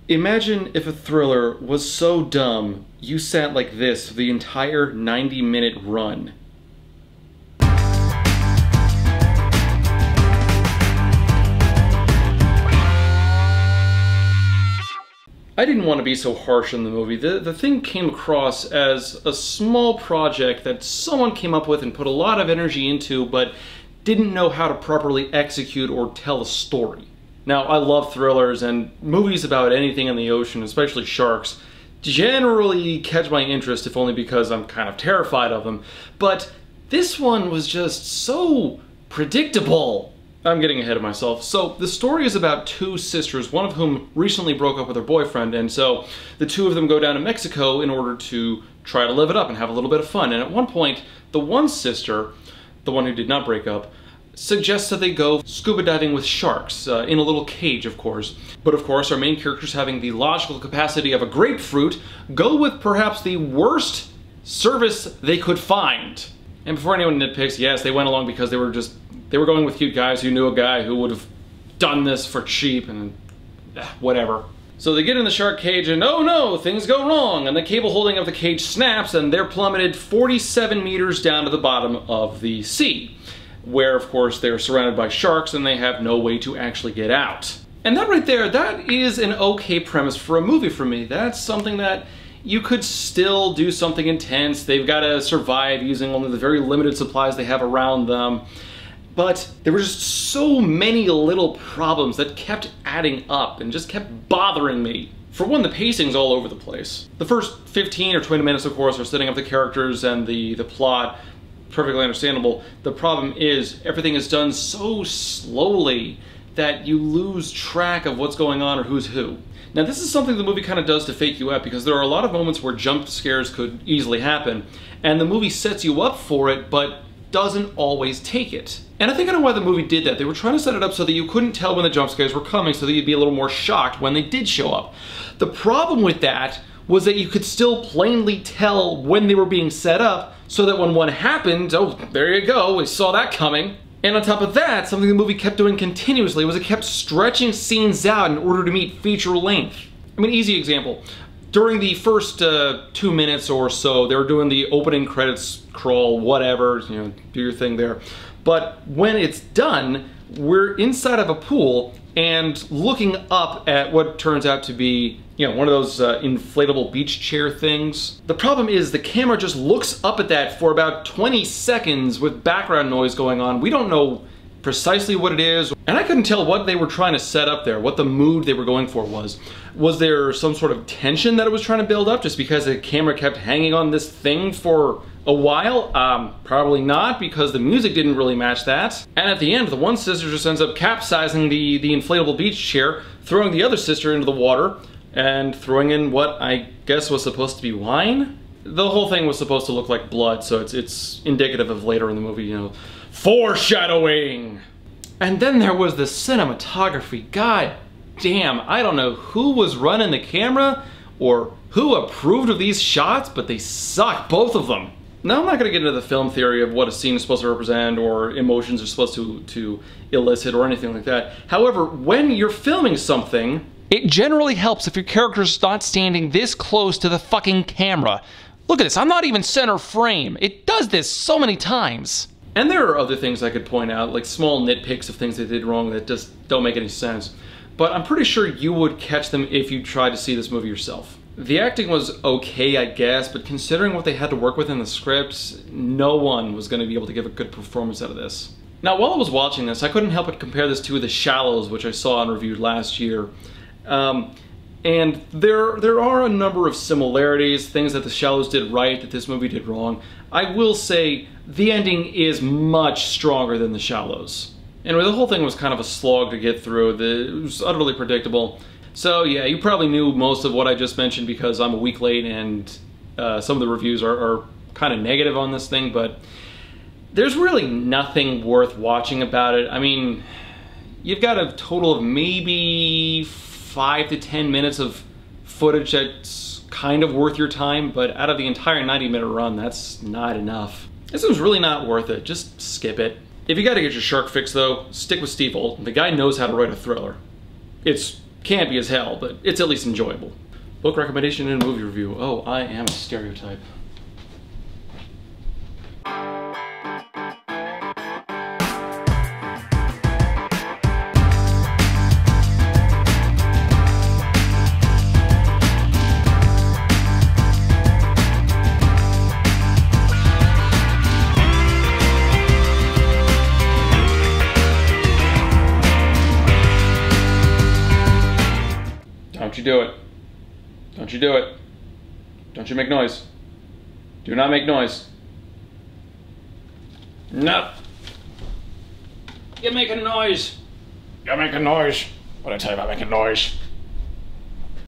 Imagine if a thriller was so dumb you sat like this for the entire 90-minute run. I didn't want to be so harsh in the movie. The thing came across as a small project that someone came up with and put a lot of energy into, but didn't know how to properly execute or tell a story. Now, I love thrillers, and movies about anything in the ocean, especially sharks, generally catch my interest, if only because I'm kind of terrified of them. But this one was just so predictable. I'm getting ahead of myself. So the story is about two sisters, one of whom recently broke up with her boyfriend, and so the two of them go down to Mexico in order to try to live it up and have a little bit of fun. And at one point, the one sister, the one who did not break up, suggests that they go scuba diving with sharks, in a little cage, of course. But of course, our main characters, having the logical capacity of a grapefruit, go with perhaps the worst service they could find. And before anyone nitpicks, yes, they went along because they were going with cute guys who knew a guy who would have done this for cheap and whatever. So they get in the shark cage and oh no, things go wrong, and the cable holding of the cage snaps and they're plummeted 47 meters down to the bottom of the sea, where of course they're surrounded by sharks and they have no way to actually get out. And that right there, that is an okay premise for a movie for me. That's something that you could still do something intense. They've got to survive using only the very limited supplies they have around them. But there were just so many little problems that kept adding up and just kept bothering me. For one, the pacing's all over the place. The first 15 or 20 minutes, of course, are setting up the characters and the plot. Perfectly understandable. The problem is everything is done so slowly that you lose track of what's going on or who's who. Now, this is something the movie kind of does to fake you out, because there are a lot of moments where jump scares could easily happen, and the movie sets you up for it, but doesn't always take it. And I think I know why the movie did that. They were trying to set it up so that you couldn't tell when the jump scares were coming, so that you'd be a little more shocked when they did show up. The problem with that was that you could still plainly tell when they were being set up, so that when one happened, oh, there you go, we saw that coming. And on top of that, something the movie kept doing continuously was it kept stretching scenes out in order to meet feature length. I mean, easy example. During the first 2 minutes or so, they were doing the opening credits crawl, whatever, you know, do your thing there. But when it's done, we're inside of a pool and looking up at what turns out to be, you know, one of those inflatable beach chair things. The problem is the camera just looks up at that for about 20 seconds with background noise going on. We don't know precisely what it is, and I couldn't tell what they were trying to set up there, what the mood they were going for was. Was there some sort of tension that it was trying to build up just because the camera kept hanging on this thing for a while? Probably not, because the music didn't really match that. And at the end, the one sister just ends up capsizing the inflatable beach chair, throwing the other sister into the water, and throwing in what I guess was supposed to be wine? The whole thing was supposed to look like blood, so it's indicative of later in the movie, you know, foreshadowing! And then there was the cinematography. God damn, I don't know who was running the camera or who approved of these shots, but they suck, both of them. Now, I'm not going to get into the film theory of what a scene is supposed to represent or emotions are supposed to elicit or anything like that. However, when you're filming something, it generally helps if your character's not standing this close to the fucking camera. Look at this, I'm not even center frame. It does this so many times. And there are other things I could point out, like small nitpicks of things they did wrong that just don't make any sense. But I'm pretty sure you would catch them if you tried to see this movie yourself. The acting was okay, I guess, but considering what they had to work with in the script, no one was going to be able to give a good performance out of this. Now, while I was watching this, I couldn't help but compare this to The Shallows, which I saw and reviewed last year. And there are a number of similarities, things that The Shallows did right that this movie did wrong. I will say the ending is much stronger than The Shallows. Anyway, the whole thing was kind of a slog to get through. It was utterly predictable. So yeah, you probably knew most of what I just mentioned because I'm a week late and some of the reviews are kind of negative on this thing, but there's really nothing worth watching about it. I mean, you've got a total of maybe 5 to 10 minutes of footage that's kind of worth your time, but out of the entire 90-minute run, that's not enough. This one's really not worth it. Just skip it. If you gotta get your shark fix though, stick with Steve Olton. The guy knows how to write a thriller. It's campy as hell, but it's at least enjoyable. Book recommendation and movie review. Oh, I am a stereotype. Don't you do it. Don't you do it. Don't you make noise. Do not make noise. No. You're making noise. You're making noise. What did I tell you about making noise?